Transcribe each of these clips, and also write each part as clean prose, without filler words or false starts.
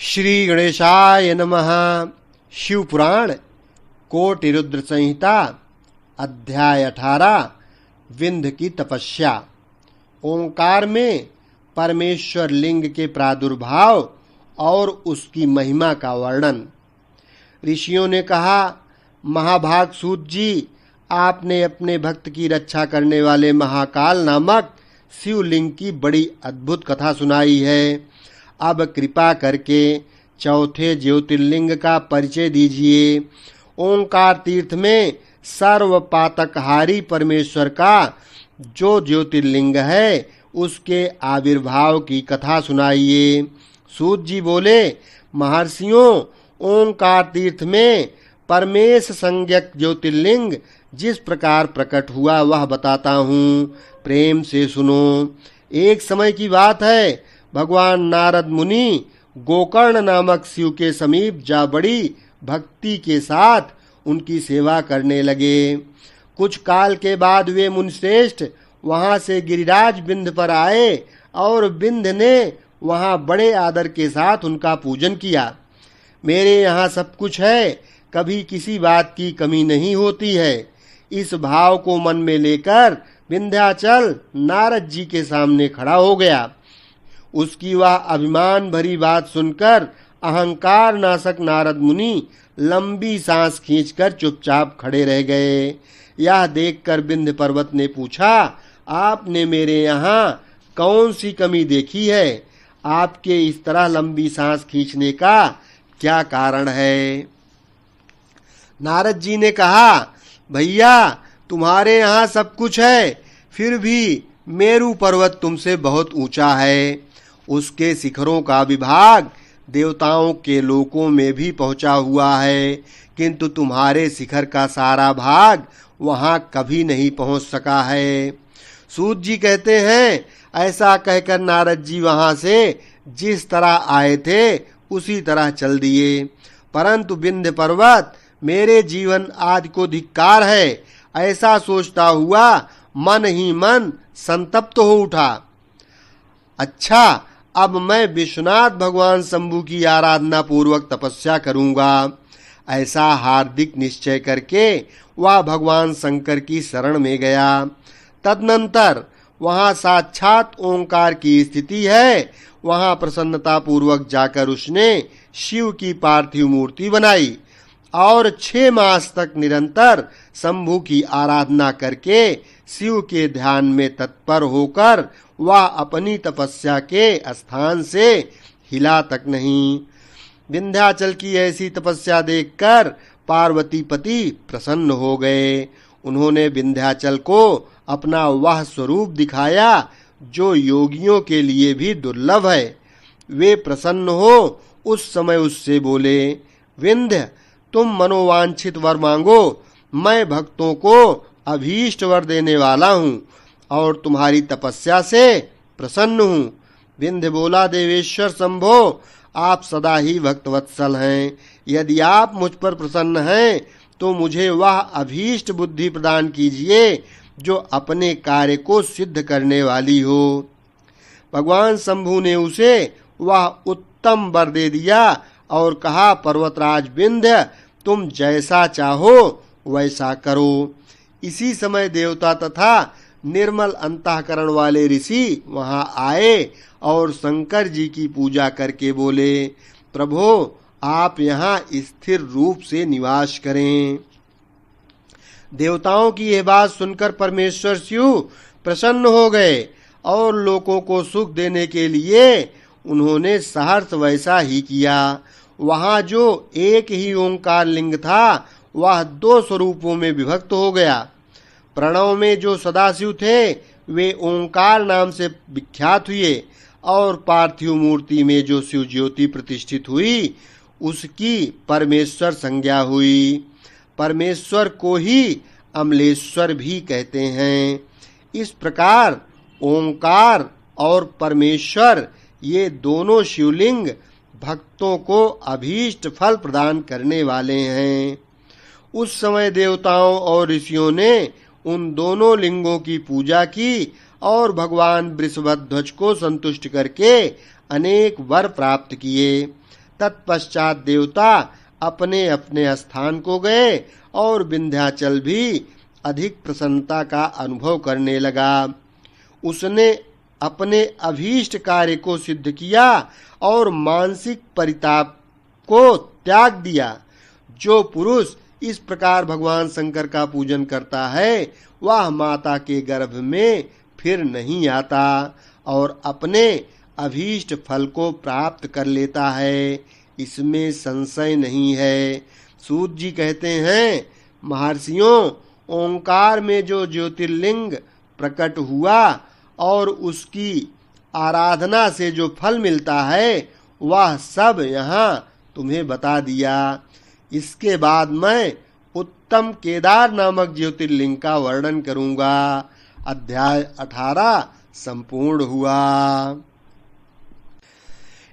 श्री गणेशाय नमः। शिव पुराण कोटि रुद्र संहिता अध्याय 18 विंध्य की तपस्या। ओंकार में परमेश्वर लिंग के प्रादुर्भाव और उसकी महिमा का वर्णन। ऋषियों ने कहा, महाभाग सूत जी, आपने अपने भक्त की रक्षा करने वाले महाकाल नामक शिवलिंग की बड़ी अद्भुत कथा सुनाई है। अब कृपा करके चौथे ज्योतिर्लिंग का परिचय दीजिए। ओंकार तीर्थ में सर्वपातकहारी परमेश्वर का जो ज्योतिर्लिंग है उसके आविर्भाव की कथा सुनाइए। सूत जी बोले, महर्षियों, ओंकार तीर्थ में परमेश संज्ञक ज्योतिर्लिंग जिस प्रकार प्रकट हुआ वह बताता हूँ, प्रेम से सुनो। एक समय की बात है, भगवान नारद मुनि गोकर्ण नामक शिव के समीप जा बड़ी भक्ति के साथ उनकी सेवा करने लगे। कुछ काल के बाद वे मुनिश्रेष्ठ वहां से गिरिराज विंध्य पर आए और विंध्य ने वहां बड़े आदर के साथ उनका पूजन किया। मेरे यहाँ सब कुछ है, कभी किसी बात की कमी नहीं होती है। इस भाव को मन में लेकर विंध्याचल नारद जी के सामने खड़ा हो गया। उसकी वह अभिमान भरी बात सुनकर अहंकार नाशक नारद मुनि लंबी सांस खींचकर चुपचाप खड़े रह गए। यह देखकर विंध्य पर्वत ने पूछा, आपने मेरे यहाँ कौन सी कमी देखी है? आपके इस तरह लंबी सांस खींचने का क्या कारण है? नारद जी ने कहा, भैया, तुम्हारे यहाँ सब कुछ है, फिर भी मेरू पर्वत तुमसे बहुत ऊंचा है। उसके शिखरों का विभाग देवताओं के लोकों में भी पहुंचा हुआ है, किंतु तुम्हारे शिखर का सारा भाग वहां कभी नहीं पहुंच सका है। सूत जी कहते हैं, ऐसा कहकर नारद जी वहां से जिस तरह आए थे उसी तरह चल दिए। परंतु विंध्य पर्वत मेरे जीवन आदि को धिक्कार है, ऐसा सोचता हुआ मन ही मन संतप्त हो उठा। अच्छा, अब मैं विश्वनाथ भगवान शंभु की आराधना पूर्वक तपस्या करूंगा। ऐसा हार्दिक निश्चय करके वह भगवान शंकर की शरण में गया। तदनंतर वहां साक्षात ओंकार की स्थिति है। वहां प्रसन्नता पूर्वक जाकर उसने शिव की पार्थिव मूर्ति बनाई और 6 मास तक निरंतर शंभु की आराधना करके शिव के ध्यान में तत्पर होकर वह अपनी तपस्या के स्थान से हिला तक नहीं। विंध्याचल की ऐसी तपस्या देखकर पार्वती पति प्रसन्न हो गए। उन्होंने विंध्याचल को अपना वह स्वरूप दिखाया जो योगियों के लिए भी दुर्लभ है। वे प्रसन्न हो उस समय उससे बोले, विंध्य, तुम मनोवांछित वर मांगो, मैं भक्तों को अभीष्ट वर देने वाला हूँ और तुम्हारी तपस्या से प्रसन्न हूँ। विंध्य बोला, देवेश्वर शंभो, आप सदा ही भक्तवत्सल हैं। यदि आप मुझ पर प्रसन्न हैं तो मुझे वह अभीष्ट बुद्धि प्रदान कीजिए जो अपने कार्य को सिद्ध करने वाली हो। भगवान शंभु ने उसे वह उत्तम वर दे दिया और कहा, पर्वतराज विंध्य, तुम जैसा चाहो वैसा करो। इसी समय देवता तथा निर्मल अंतःकरण वाले ऋषि वहां आए और शंकर जी की पूजा करके बोले, प्रभो, आप यहाँ स्थिर रूप से निवास करें। देवताओं की यह बात सुनकर परमेश्वर शिव प्रसन्न हो गए और लोगों को सुख देने के लिए उन्होंने सहर्ष वैसा ही किया। वहां जो एक ही ओंकार लिंग था वह 2 स्वरूपों में विभक्त हो गया। प्रणव में जो सदाशिव थे वे ओंकार नाम से विख्यात हुए और पार्थिव मूर्ति में जो शिव ज्योति प्रतिष्ठित हुई उसकी परमेश्वर संज्ञा हुई। परमेश्वर को ही अमलेश्वर भी कहते हैं। इस प्रकार ओंकार और परमेश्वर ये दोनों शिवलिंग भक्तों को अभीष्ट फल प्रदान करने वाले हैं। उस समय देवताओं और ऋषियों ने उन दोनों लिंगों की पूजा की और भगवान वृषभध्वज को संतुष्ट करके अनेक वर प्राप्त किए। तत्पश्चात देवता अपने अपने स्थान को गए और विंध्याचल भी अधिक प्रसन्नता का अनुभव करने लगा। उसने अपने अभीष्ट कार्य को सिद्ध किया और मानसिक परिताप को त्याग दिया। जो पुरुष इस प्रकार भगवान शंकर का पूजन करता है वह माता के गर्भ में फिर नहीं आता और अपने अभीष्ट फल को प्राप्त कर लेता है, इसमें संशय नहीं है। सूत जी कहते हैं, महर्षियों, ओंकार में जो ज्योतिर्लिंग प्रकट हुआ और उसकी आराधना से जो फल मिलता है वह सब यहाँ तुम्हें बता दिया। इसके बाद मैं उत्तम केदार नामक ज्योतिर्लिंग का वर्णन करूंगा। अध्याय 18 संपूर्ण हुआ।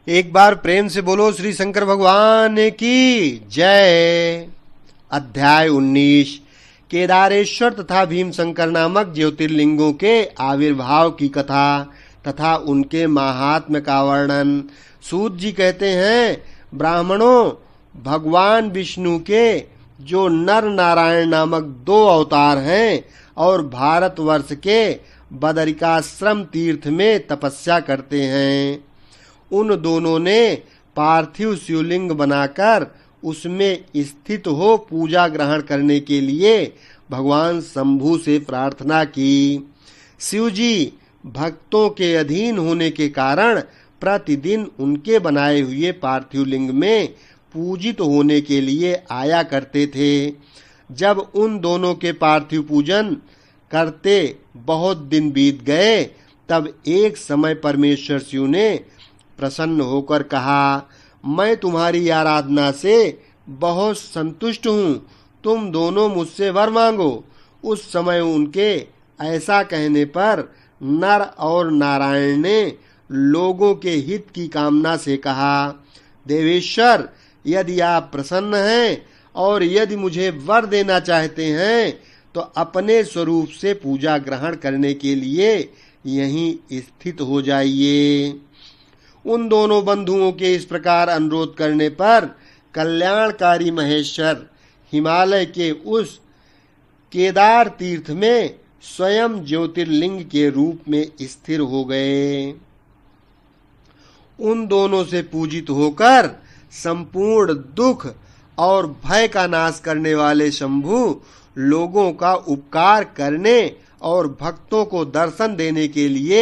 एक बार प्रेम से बोलो श्री शंकर भगवान की जय। अध्याय 19 केदारेश्वर तथा भीमशंकर नामक ज्योतिर्लिंगों के आविर्भाव की कथा तथा उनके महात्म्य का वर्णन। सूत जी कहते हैं, ब्राह्मणों, भगवान विष्णु के जो नर नारायण नामक 2 अवतार हैं और भारतवर्ष के बदरिकाश्रम तीर्थ में तपस्या करते हैं, उन दोनों ने पार्थिव शिवलिंग बनाकर उसमें स्थित हो पूजा ग्रहण करने के लिए भगवान शंभु से प्रार्थना की। शिव जी भक्तों के अधीन होने के कारण प्रतिदिन उनके बनाए हुए पार्थिव लिंग में पूजित होने के लिए आया करते थे। जब उन दोनों के पार्थिव पूजन करते बहुत दिन बीत गए, तब एक समय परमेश्वर शिव ने प्रसन्न होकर कहा, मैं तुम्हारी आराधना से बहुत संतुष्ट हूँ, तुम दोनों मुझसे वर मांगो। उस समय उनके ऐसा कहने पर नर और नारायण ने लोगों के हित की कामना से कहा, देवेश्वर, यदि आप प्रसन्न हैं और यदि मुझे वर देना चाहते हैं तो अपने स्वरूप से पूजा ग्रहण करने के लिए यहीं स्थित हो जाइए। उन दोनों बंधुओं के इस प्रकार अनुरोध करने पर कल्याणकारी महेश्वर हिमालय के उस केदार तीर्थ में स्वयं ज्योतिर्लिंग के रूप में स्थिर हो गए। उन दोनों से पूजित होकर संपूर्ण दुख और भय का नाश करने वाले शंभु लोगों का उपकार करने और भक्तों को दर्शन देने के लिए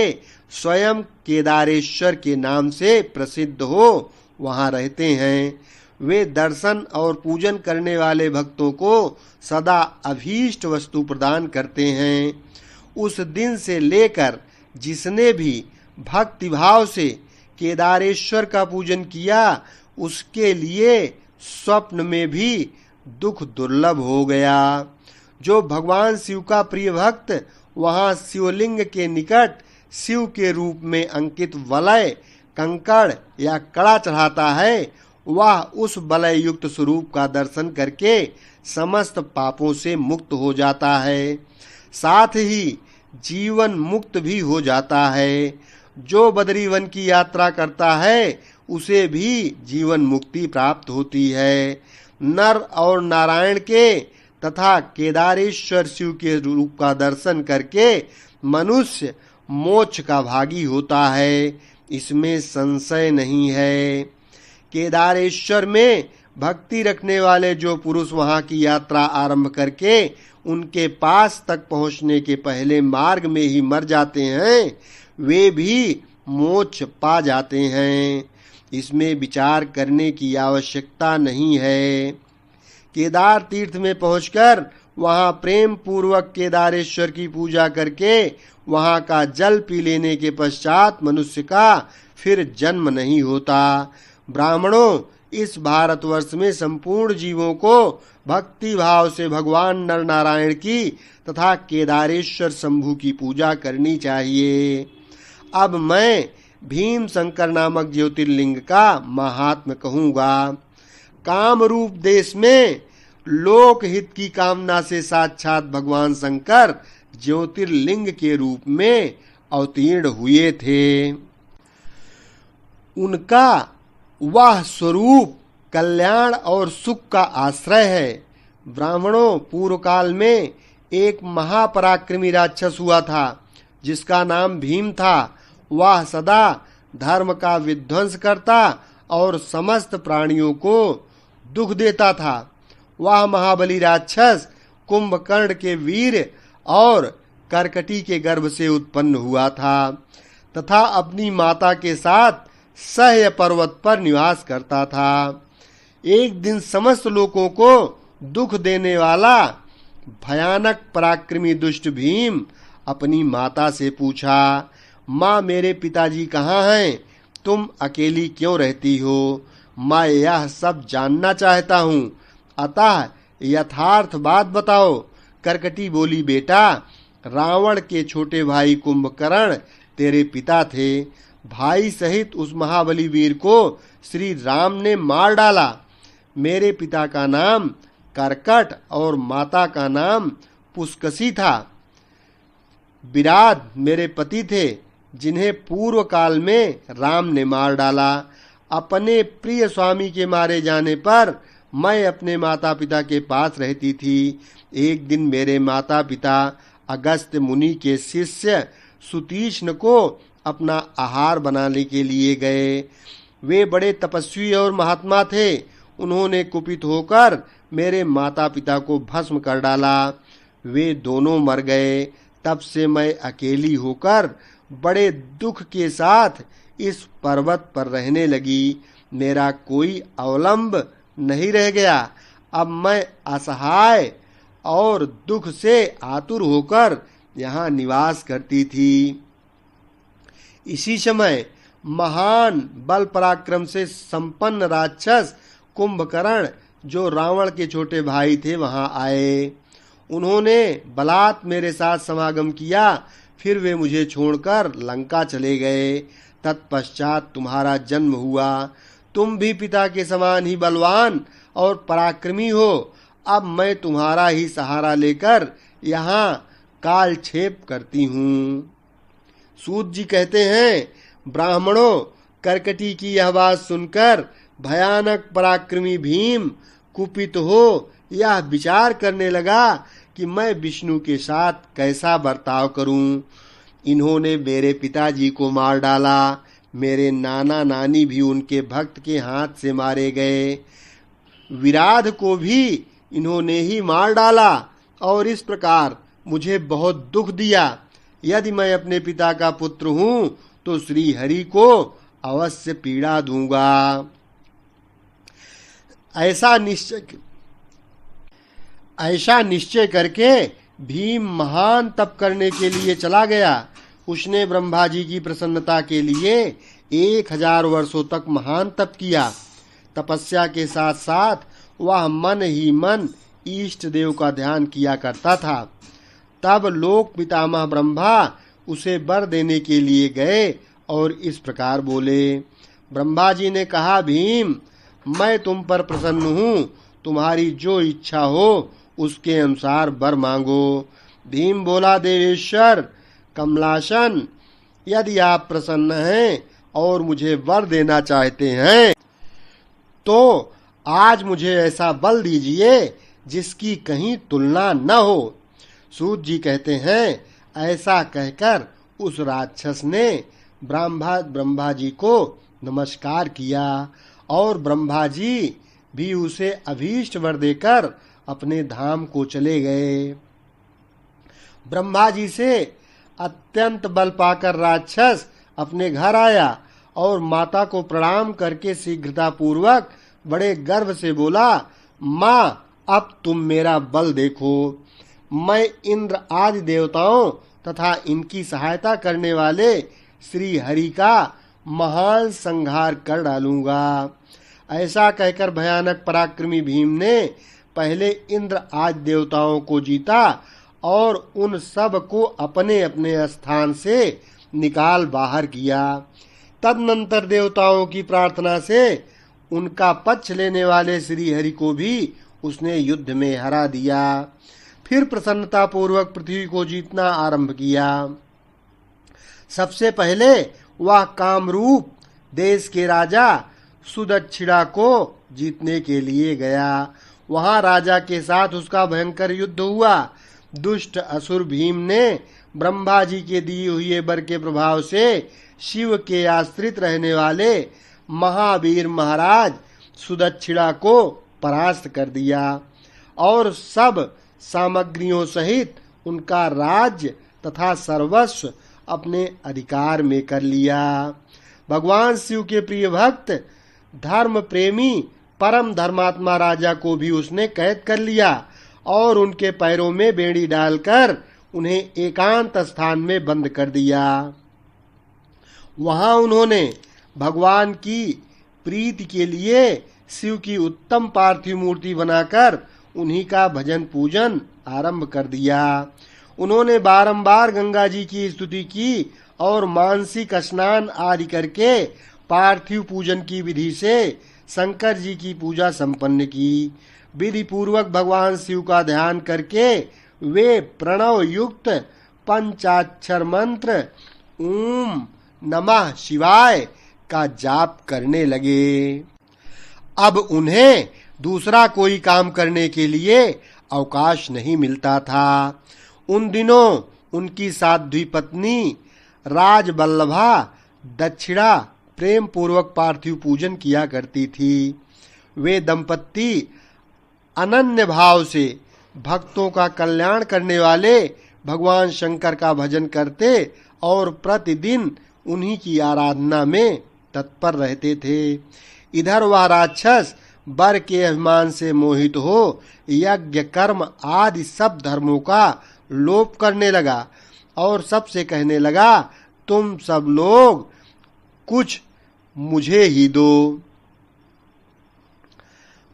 स्वयं केदारेश्वर के नाम से प्रसिद्ध हो वहां रहते हैं। वे दर्शन और पूजन करने वाले भक्तों को सदा अभीष्ट वस्तु प्रदान करते हैं। उस दिन से लेकर जिसने भी भक्तिभाव से केदारेश्वर का पूजन किया उसके लिए स्वप्न में भी दुख दुर्लभ हो गया। जो भगवान शिव का प्रिय भक्त वहां शिवलिंग के निकट शिव के रूप में अंकित वलय, कंकड़ या कड़ा चढ़ाता है, वह उस वलय युक्त स्वरूप का दर्शन करके समस्त पापों से मुक्त हो जाता है, साथ ही जीवन मुक्त भी हो जाता है। जो बद्रीवन की यात्रा करता है उसे भी जीवन मुक्ति प्राप्त होती है। नर और नारायण के तथा केदारेश्वर शिव के रूप का दर्शन करके मनुष्य मोक्ष का भागी होता है, इसमें संशय नहीं है। केदारेश्वर में भक्ति रखने वाले जो पुरुष वहां की यात्रा आरंभ करके उनके पास तक पहुंचने के पहले मार्ग में ही मर जाते हैं, वे भी मोक्ष पा जाते हैं। इसमें विचार करने की आवश्यकता नहीं है। केदार तीर्थ में पहुंचकर वहां प्रेम पूर्वक केदारेश्वर की पूजा करके वहां का जल पी लेने के पश्चात मनुष्य का फिर जन्म नहीं होता। ब्राह्मणों, इस भारतवर्ष में संपूर्ण जीवों को भक्ति भाव से भगवान नर नारायण की तथा केदारेश्वर शंभु की पूजा करनी चाहिए। अब मैं भीम शंकर नामक ज्योतिर्लिंग का महात्म्य कहूंगा। काम रूप देश में लोकहित की कामना से साक्षात भगवान शंकर ज्योतिर्लिंग के रूप में अवतीर्ण हुए थे। उनका वह स्वरूप कल्याण और सुख का आश्रय है। ब्राह्मणों, पूर्व काल में एक महापराक्रमी राक्षस हुआ था जिसका नाम भीम था। वह सदा धर्म का विध्वंस करता और समस्त प्राणियों को दुख देता था। वह महाबली राक्षस कुंभकर्ण के वीर और करकटी के गर्भ से उत्पन्न हुआ था तथा अपनी माता के साथ सह्य पर्वत पर निवास करता था। एक दिन समस्त लोगों को दुख देने वाला भयानक पराक्रमी दुष्ट भीम अपनी माता से पूछा, माँ, मेरे पिताजी कहाँ हैं? तुम अकेली क्यों रहती हो? मैं यह सब जानना चाहता हूँ, अतः यथार्थ बात बताओ। करकटी बोली, बेटा, रावण के छोटे भाई कुंभकर्ण तेरे पिता थे। भाई सहित उस महाबली वीर को श्री राम ने मार डाला। मेरे पिता का नाम करकट और माता का नाम पुष्कसी था। विराट मेरे पति थे जिन्हें पूर्व काल में राम ने मार डाला। अपने प्रिय स्वामी के मारे जाने पर मैं अपने माता पिता के पास रहती थी। एक दिन मेरे माता पिता अगस्त्य मुनि के शिष्य सुतीक्ष्ण को अपना आहार बनाने के लिए गए। वे बड़े तपस्वी और महात्मा थे। उन्होंने कुपित होकर मेरे माता पिता को भस्म कर डाला। वे दोनों मर गए। तब से मैं अकेली होकर बड़े दुख के साथ इस पर्वत पर रहने लगी। मेरा कोई अवलंब नहीं रह गया। अब मैं असहाय और दुख से आतुर होकर यहाँ निवास करती थी। इसी समय महान बल पराक्रम से संपन्न राक्षस कुंभकर्ण, जो रावण के छोटे भाई थे, वहां आए। उन्होंने बलात् मेरे साथ समागम किया। फिर वे मुझे छोड़कर लंका चले गए। तत्पश्चात तुम्हारा जन्म हुआ। तुम भी पिता के समान ही बलवान और पराक्रमी हो। अब मैं तुम्हारा ही सहारा लेकर यहाँ कालक्षेप करती हूँ। सूत जी कहते हैं, ब्राह्मणों, करकटी की यह बात सुनकर भयानक पराक्रमी भीम कुपित हो यह विचार करने लगा कि मैं विष्णु के साथ कैसा बर्ताव करूं। इन्होंने मेरे पिताजी को मार डाला। मेरे नाना नानी भी उनके भक्त के हाथ से मारे गए। विराध को भी इन्होंने ही मार डाला और इस प्रकार मुझे बहुत दुख दिया। यदि मैं अपने पिता का पुत्र हूं तो श्री हरि को अवश्य पीड़ा दूंगा। ऐसा निश्चय करके भीम महान तप करने के लिए चला गया। उसने ब्रह्मा जी की प्रसन्नता के लिए 1000 वर्षों तक महान तप किया। तपस्या के साथ साथ वह मन ही मन इष्ट देव का ध्यान किया करता था। तब लोक पितामह ब्रह्मा उसे वर देने के लिए गए और इस प्रकार बोले। ब्रह्मा जी ने कहा, भीम, मैं तुम पर प्रसन्न हूँ। तुम्हारी जो इच्छा हो उसके अनुसार वर मांगो। भीम बोला, देवेश्वर कमलासन, यदि आप प्रसन्न हैं और मुझे वर देना चाहते हैं तो आज मुझे ऐसा बल दीजिए जिसकी कहीं तुलना न हो। सूत जी कहते हैं, ऐसा कहकर उस राक्षस ने ब्रह्मा जी को नमस्कार किया और ब्रह्मा जी भी उसे अभीष्ट वर देकर अपने धाम को चले गए। ब्रह्मा जी से अत्यंत बल पाकर राक्षस अपने घर आया और माता को प्रणाम करके शीघ्रता पूर्वक बड़े गर्व से बोला, माँ, अब तुम मेरा बल देखो। मैं इंद्र आदि देवताओं तथा इनकी सहायता करने वाले श्री हरि का महान संहार कर डालूंगा। ऐसा कहकर भयानक पराक्रमी भीम ने पहले इंद्र आदि देवताओं को जीता और उन सब को अपने अपने स्थान से निकाल बाहर किया। तदनंतर देवताओं की प्रार्थना से उनका पक्ष लेने वाले श्री हरि को भी उसने युद्ध में हरा दिया। फिर प्रसन्नता पूर्वक पृथ्वी को जीतना आरंभ किया। सबसे पहले वह कामरूप देश के राजा सुदक्षिणा को जीतने के लिए गया। वहां राजा के साथ उसका भयंकर युद्ध हुआ। दुष्ट असुर भीम ने ब्रह्मा जी के दिए हुए वर के प्रभाव से शिव के आश्रित रहने वाले महावीर महाराज सुदक्षिणा को परास्त कर दिया और सब सामग्रियों सहित उनका राज्य तथा सर्वस्व अपने अधिकार में कर लिया। भगवान शिव के प्रिय भक्त धर्म प्रेमी परम धर्मात्मा राजा को भी उसने कैद कर लिया और उनके पैरों में बेड़ी डालकर उन्हें एकांत स्थान में बंद कर दिया। वहां उन्होंने भगवान की प्रीति के लिए शिव की उत्तम पार्थिव मूर्ति बनाकर उन्हीं का भजन पूजन आरंभ कर दिया। उन्होंने बारंबार गंगा जी की स्तुति की और मानसिक स्नान आदि करके पार्थिव पूजन की विधि से शंकर जी की पूजा संपन्न की। विधि पूर्वक भगवान शिव का ध्यान करके वे प्रणव युक्त पंचाक्षर मंत्र ओम नमः शिवाय का जाप करने लगे। अब उन्हें दूसरा कोई काम करने के लिए अवकाश नहीं मिलता था। उन दिनों उनकी साध्वी पत्नी राजबल्लभा दक्षिणा प्रेम पूर्वक पार्थिव पूजन किया करती थी। वे दंपत्ति अनन्य भाव से भक्तों का कल्याण करने वाले भगवान शंकर का भजन करते और प्रतिदिन उन्हीं की आराधना में तत्पर रहते थे। इधर वह राक्षस वर के अभिमान से मोहित हो यज्ञ कर्म आदि सब धर्मों का लोप करने लगा और सबसे कहने लगा, तुम सब लोग कुछ मुझे ही दो।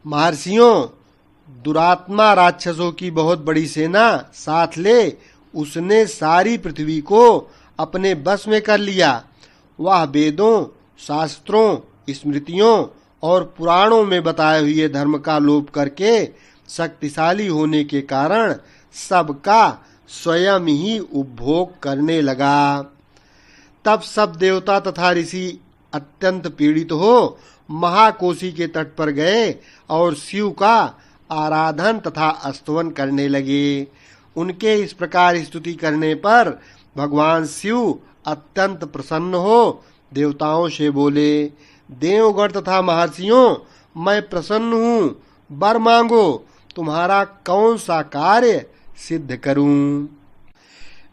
महर्षियों, दुरात्मा राक्षसों की बहुत बड़ी सेना साथ ले उसने सारी पृथ्वी को अपने बस में कर लिया। वह वेदों, शास्त्रों, स्मृतियों और पुराणों में बताए हुए धर्म का लोप करके शक्तिशाली होने के कारण सबका स्वयं ही उपभोग करने लगा। तब सब देवता तथा ऋषि अत्यंत पीड़ित हो महाकोशी के तट पर गए और शिव का आराधन तथा स्तवन करने लगे। उनके इस प्रकार स्तुति करने पर भगवान शिव अत्यंत प्रसन्न हो देवताओं से बोले, देवगण तथा महर्षियों, मैं प्रसन्न हूँ, वर मांगो, तुम्हारा कौन सा कार्य सिद्ध करूं।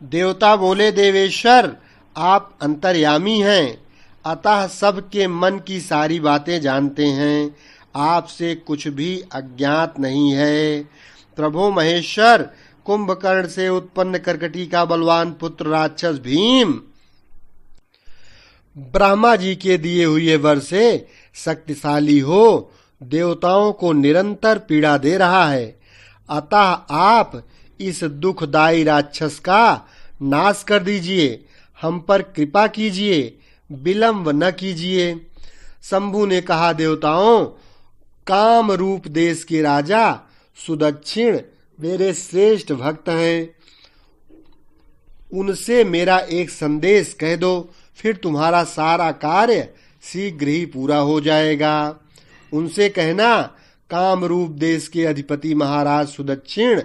देवता बोले, देवेश्वर, आप अंतर्यामी हैं, अतः सबके मन की सारी बातें जानते हैं, आपसे कुछ भी अज्ञात नहीं है। प्रभो महेश्वर, कुंभकर्ण से उत्पन्न कर्कटी का बलवान पुत्र राक्षस भीम ब्रह्मा जी के दिए हुए वर से शक्तिशाली हो देवताओं को निरंतर पीड़ा दे रहा है। अतः आप इस दुखदायी राक्षस का नाश कर दीजिए, हम पर कृपा कीजिए, विलंब न कीजिए। शंभु ने कहा, देवताओं, काम रूप देश के राजा सुदक्षिण मेरे श्रेष्ठ भक्त हैं, उनसे मेरा एक संदेश कह दो, फिर तुम्हारा सारा कार्य शीघ्र ही पूरा हो जाएगा। उनसे कहना, कामरूप देश के अधिपति महाराज सुदक्षिण,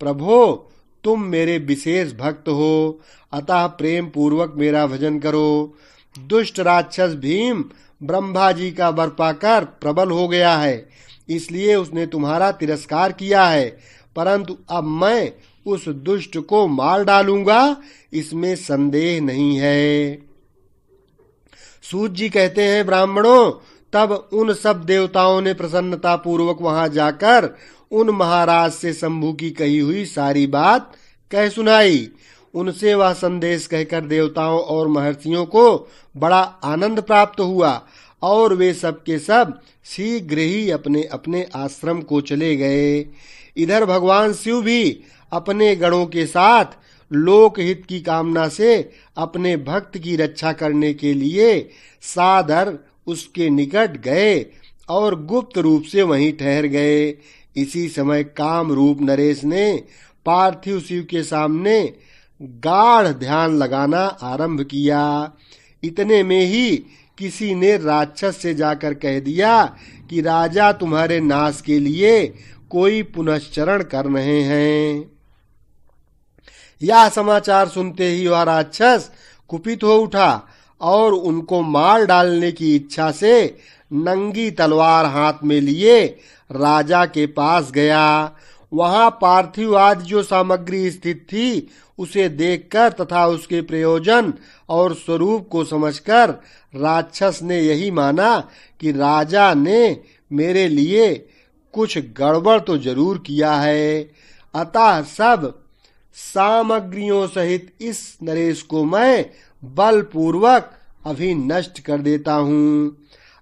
प्रभो, तुम मेरे विशेष भक्त हो, अतः प्रेम पूर्वक मेरा भजन करो। दुष्ट राक्षस भीम ब्रह्मा जी का वर पाकर प्रबल हो गया है, इसलिए उसने तुम्हारा तिरस्कार किया है, परंतु अब मैं उस दुष्ट को मार डालूंगा, इसमें संदेह नहीं है। सूत जी कहते हैं, ब्राह्मणों, तब उन सब देवताओं ने प्रसन्नता पूर्वक वहां जाकर उन महाराज से शंभु की कही हुई सारी बात कह सुनाई। उनसे वह संदेश कहकर देवताओं और महर्षियों को बड़ा आनंद प्राप्त हुआ और वे सब के सब शीघ्र ही अपने अपने आश्रम को चले गए। इधर भगवान शिव भी अपने गणों के साथ लोकहित की कामना से अपने भक्त की रक्षा करने के लिए सादर उसके निकट गए और गुप्त रूप से वहीं ठहर गए। इसी समय काम रूप नरेश ने पार्थिव शिव के सामने गाढ़ ध्यान लगाना आरंभ किया। इतने में ही किसी ने राक्षस से जाकर कह दिया कि राजा तुम्हारे नाश के लिए कोई पुनश्चरण कर रहे हैं। यह समाचार सुनते ही वह राक्षस कुपित हो उठा और उनको मार डालने की इच्छा से नंगी तलवार हाथ में लिए राजा के पास गया। वहां पार्थिव आदि जो सामग्री स्थित थी उसे देखकर तथा उसके प्रयोजन और स्वरूप को समझकर राक्षस ने यही माना कि राजा ने मेरे लिए कुछ गड़बड़ तो जरूर किया है, अतः सब सामग्रियों सहित इस नरेश को मैं बलपूर्वक अभी नष्ट कर देता हूँ।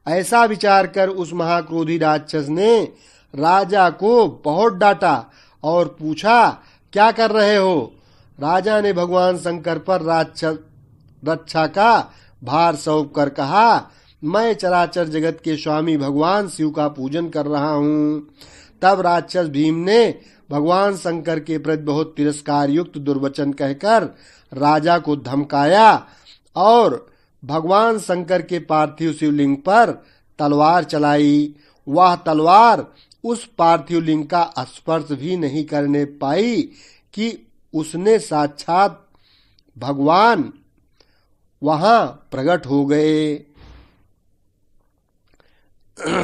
ऐसा विचार कर उस महाक्रोधी राक्षस ने राजा को बहुत डांटा और पूछा, क्या कर रहे हो? राजा ने भगवान शंकर पर रक्षा का भार सौंप कर कहा, मैं चराचर जगत के स्वामी भगवान शिव का पूजन कर रहा हूँ। तब राक्षस भीम ने भगवान शंकर के प्रति बहुत तिरस्कार युक्त दुर्वचन कहकर राजा को धमकाया और भगवान शंकर के पार्थिव शिवलिंग पर तलवार चलाई। वह तलवार उस पार्थिव लिंग का स्पर्श भी नहीं करने पाई कि उसने साक्षात भगवान वहां प्रकट हो गए।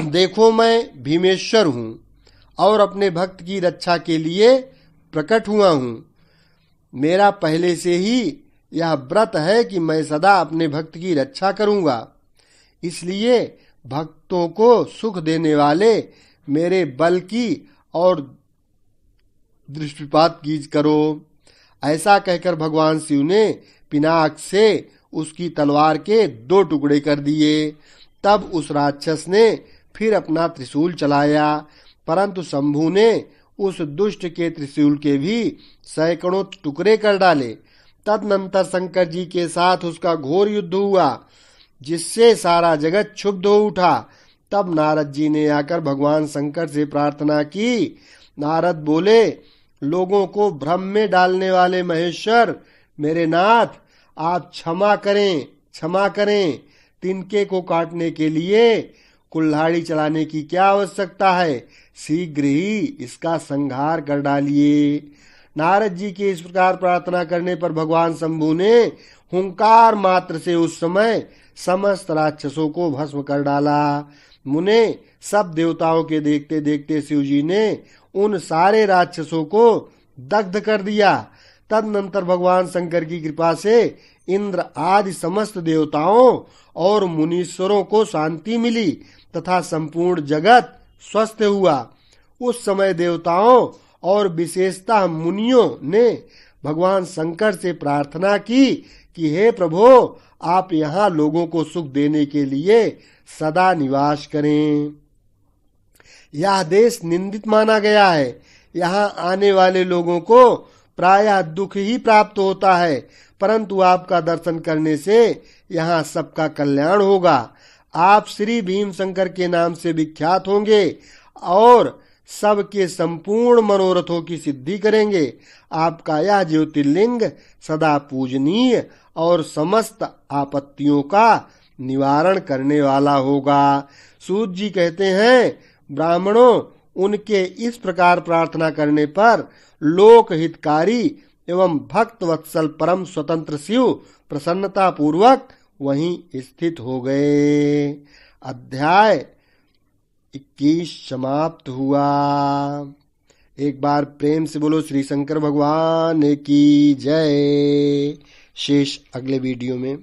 देखो, मैं भीमेश्वर हूं और अपने भक्त की रक्षा के लिए प्रकट हुआ हूं। मेरा पहले से ही यह व्रत है कि मैं सदा अपने भक्त की रक्षा करूंगा। इसलिए भक्तों को सुख देने वाले मेरे बल की और दृष्टिपात की करो। ऐसा कहकर भगवान शिव ने पिनाक से उसकी तलवार के 2 टुकड़े कर दिए। तब उस राक्षस ने फिर अपना त्रिशूल चलाया, परंतु शंभु ने उस दुष्ट के त्रिशूल के भी सैकड़ों टुकड़े कर डाले। तदनंतर शंकर जी के साथ उसका घोर युद्ध हुआ, जिससे सारा जगत क्षुब्ध हो उठा। तब नारद जी ने आकर भगवान शंकर से प्रार्थना की। नारद बोले, लोगों को भ्रम में डालने वाले महेश्वर, मेरे नाथ, आप क्षमा करें, क्षमा करें। तिनके को काटने के लिए कुल्हाड़ी चलाने की क्या आवश्यकता है? शीघ्र ही इसका संहार कर डालिए। नारद जी के इस प्रकार प्रार्थना करने पर भगवान शंभु ने हुंकार मात्र से उस समय समस्त राक्षसों को भस्म कर डाला। मुने, सब देवताओं के देखते देखते शिव जी ने उन सारे राक्षसों को दग्ध कर दिया। तदनंतर भगवान शंकर की कृपा से इंद्र आदि समस्त देवताओं और मुनीश्वरों को शांति मिली तथा संपूर्ण जगत स्वस्थ हुआ। उस समय देवताओं और विशेषतः मुनियों ने भगवान शंकर से प्रार्थना की कि हे प्रभो, आप यहाँ लोगों को सुख देने के लिए सदा निवास करें। यह देश निंदित माना गया है। यहाँ आने वाले लोगों को प्रायः दुख ही प्राप्त होता है, परंतु आपका दर्शन करने से यहाँ सबका कल्याण होगा। आप श्री भीम शंकर के नाम से विख्यात होंगे और सबके संपूर्ण मनोरथों की सिद्धि करेंगे। आपका यह ज्योतिर्लिंग सदा पूजनीय और समस्त आपत्तियों का निवारण करने वाला होगा। सूत जी कहते हैं, ब्राह्मणों, उनके इस प्रकार प्रार्थना करने पर लोक हितकारी एवं भक्त वत्सल परम स्वतंत्र शिव प्रसन्नता पूर्वक वहीं स्थित हो गए। अध्याय 21 समाप्त हुआ। एक बार प्रेम से बोलो श्री शंकर भगवान की जय। शेष अगले वीडियो में।